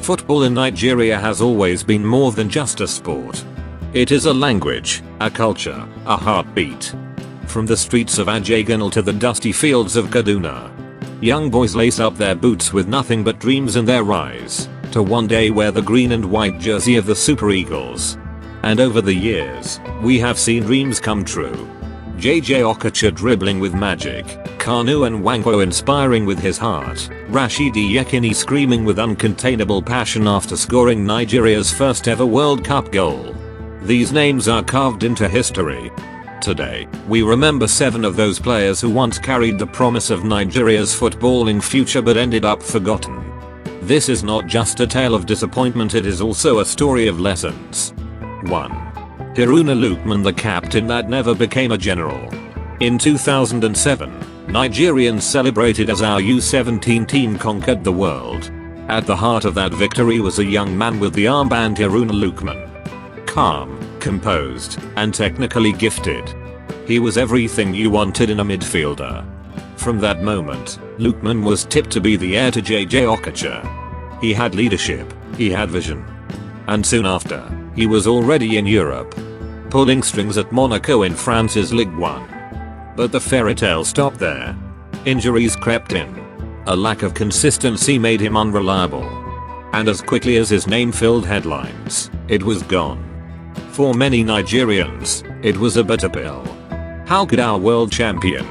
Football in Nigeria has always been more than just a sport. It is a language, a culture, a heartbeat. From the streets of Ajagunle to the dusty fields of Kaduna, young boys lace up their boots with nothing but dreams in their eyes, to one day wear the green and white jersey of the SuperEagles. And over the years, we have seen dreams come true. JJ Okocha dribbling with magic, Kanu Nwankwo inspiring with his heart, Rashidi Yekini screaming with uncontainable passion after scoring Nigeria's first ever World Cup goal. These names are carved into history. Today, we remember 7 of those players who once carried the promise of Nigeria's footballing future but ended up forgotten. This is not just a tale of disappointment, it is also a story of lessons. 1. Haruna Lukeman, the captain that never became a general. In 2007, Nigerians celebrated as our U17 team conquered the world. At the heart of that victory was a young man with the armband, Haruna Lukeman. Calm, composed, and technically gifted. He was everything you wanted in a midfielder. From that moment, Lukeman was tipped to be the heir to JJ Okocha. He had leadership, he had vision. And soon after, he was already in Europe, pulling strings at Monaco in France's Ligue 1. But the fairy tale stopped there. Injuries crept in. A lack of consistency made him unreliable. And as quickly as his name filled headlines, it was gone. For many Nigerians, it was a bitter pill. How could our world champion,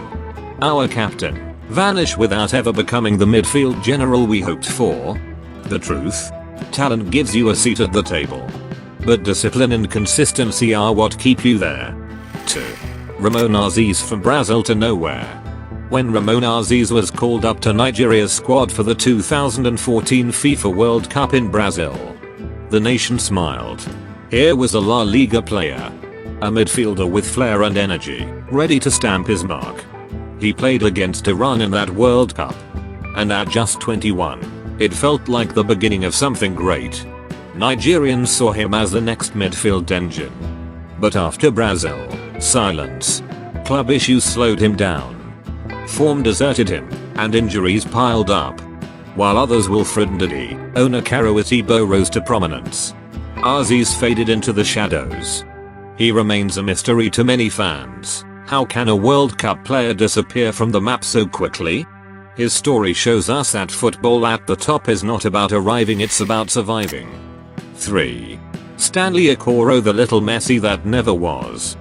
our captain, vanish without ever becoming the midfield general we hoped for? The truth? Talent gives you a seat at the table. But discipline and consistency are what keep you there. 2. Ramon Aziz from Brazil to nowhere. When Ramon Aziz was called up to Nigeria's squad for the 2014 FIFA World Cup in Brazil, the nation smiled. Here was a La Liga player, a midfielder with flair and energy, ready to stamp his mark. He played against Iran in that World Cup. And at just 21, it felt like the beginning of something great. Nigerians saw him as the next midfield engine. But after Brazil, silence. Club issues slowed him down. Form deserted him, and injuries piled up. While others Wilfred Ndidi, Onakaro Atibo rose to prominence, Aziz faded into the shadows. He remains a mystery to many fans. How can a World Cup player disappear from the map so quickly? His story shows us that football at the top is not about arriving, it's about surviving. 3. Stanley Okoro, the little Messi that never was.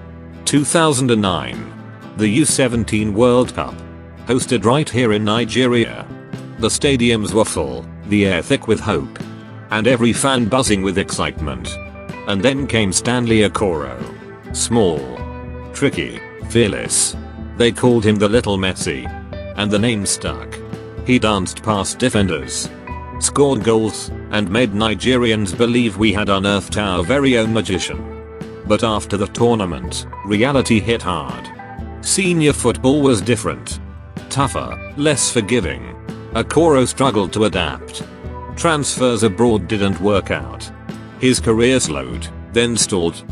2009. The U17 World Cup. Hosted right here in Nigeria. The stadiums were full, the air thick with hope, and every fan buzzing with excitement. And then came Stanley Okoro. Small, tricky, fearless. They called him the little Messi. And the name stuck. He danced past defenders, scored goals, and made Nigerians believe we had unearthed our very own magician. But after the tournament, reality hit hard. Senior football was different. Tougher, less forgiving. Okoro struggled to adapt. Transfers abroad didn't work out. His career slowed, then stalled.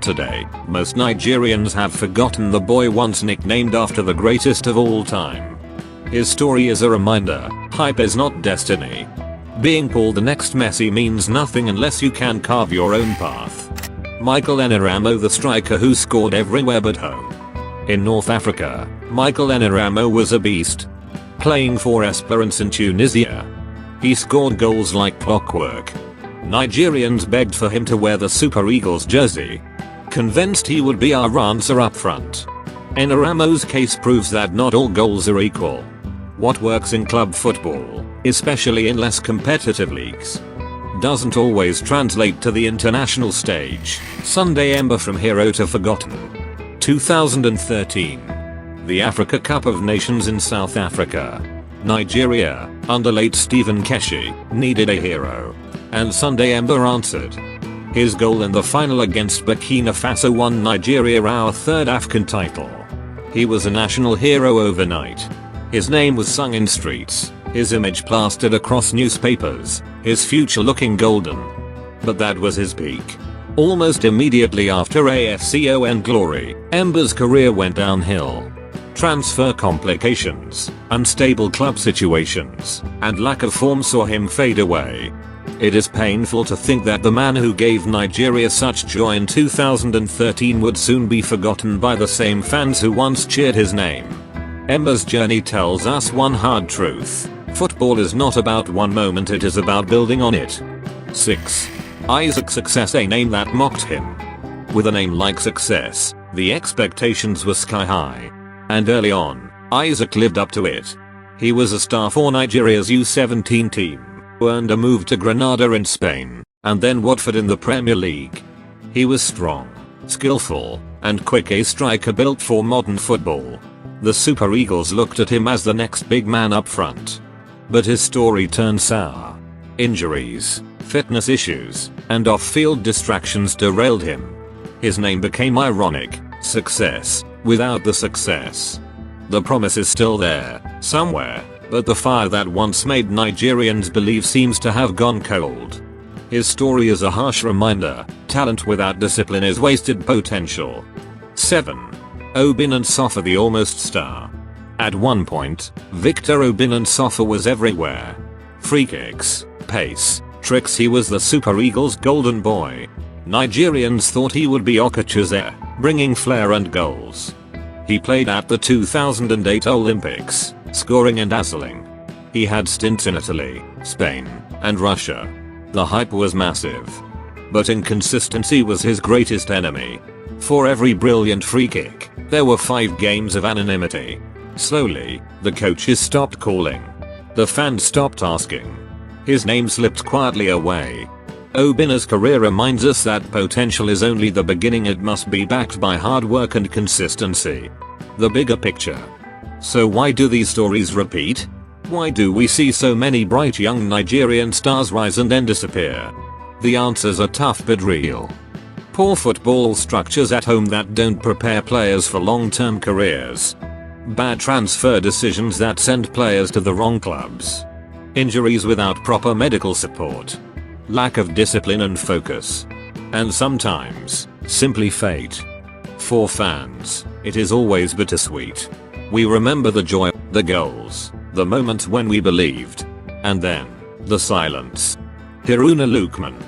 Today, most Nigerians have forgotten the boy once nicknamed after the greatest of all time. His story is a reminder, hype is not destiny. Being called the next Messi means nothing unless you can carve your own path. Michael Eneramo, the striker who scored everywhere but home. In North Africa, Michael Eneramo was a beast. Playing for Esperance in Tunisia, he scored goals like clockwork. Nigerians begged for him to wear the SuperEagles jersey, convinced he would be our answer up front. Eneramo's case proves that not all goals are equal. What works in club football, especially in less competitive leagues, doesn't always translate to the international stage. Sunday Ember from hero to forgotten. 2013. The Africa Cup of Nations in South Africa. Nigeria, under late Stephen Keshi, needed a hero. And Sunday Ember answered. His goal in the final against Burkina Faso won Nigeria our third AFCON title. He was a national hero overnight. His name was sung in streets, his image plastered across newspapers, his future looking golden. But that was his peak. Almost immediately after AFCON glory, Ember's career went downhill. Transfer complications, unstable club situations, and lack of form saw him fade away. It is painful to think that the man who gave Nigeria such joy in 2013 would soon be forgotten by the same fans who once cheered his name. Emma's journey tells us one hard truth. Football is not about one moment, it is about building on it. 6. Isaac Success, a name that mocked him. With a name like Success, the expectations were sky high. And early on, Isaac lived up to it. He was a star for Nigeria's U17 team, earned a move to Granada in Spain, and then Watford in the Premier League. He was strong, skillful, and quick, a striker built for modern football. The Super Eagles looked at him as the next big man up front. But his story turned sour. Injuries, fitness issues, and off-field distractions derailed him. His name became ironic, Success, without the success. The promise is still there, somewhere, but the fire that once made Nigerians believe seems to have gone cold. His story is a harsh reminder: talent without discipline is wasted potential. 7. Obinna Nsofor, the almost star. At one point, Victor Obinna Nsofor was everywhere. Free kicks, pace, tricks, he was the Super Eagles' golden boy. Nigerians thought he would be Okacha's heir, bringing flair and goals. He played at the 2008 Olympics, scoring and dazzling. He had stints in Italy, Spain, and Russia. The hype was massive. But inconsistency was his greatest enemy. For every brilliant free kick, there were 5 games of anonymity. Slowly, the coaches stopped calling. The fans stopped asking. His name slipped quietly away. Obinna's career reminds us that potential is only the beginning, it must be backed by hard work and consistency. The bigger picture. So why do these stories repeat? Why do we see so many bright young Nigerian stars rise and then disappear? The answers are tough but real. Poor football structures at home that don't prepare players for long-term careers. Bad transfer decisions that send players to the wrong clubs. Injuries without proper medical support. Lack of discipline and focus. And sometimes, simply fate. For fans, it is always bittersweet. We remember the joy, the goals, the moments when we believed. And then, the silence. Haruna Lukeman.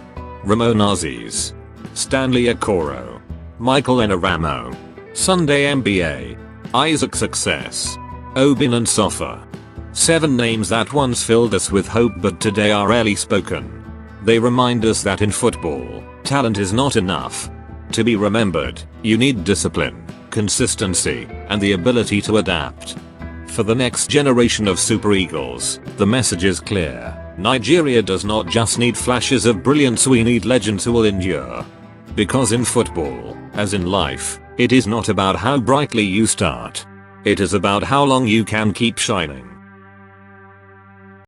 Ramon Aziz. Stanley Okoro. Michael Eneramo. Sunday MBA. Isaac Success. Obinna Nsofor. 7 names that once filled us with hope but today are rarely spoken. They remind us that in football, talent is not enough. To be remembered, you need discipline, consistency, and the ability to adapt. For the next generation of Super Eagles, the message is clear. Nigeria does not just need flashes of brilliance, we need legends who will endure. Because in football, as in life, it is not about how brightly you start. It is about how long you can keep shining.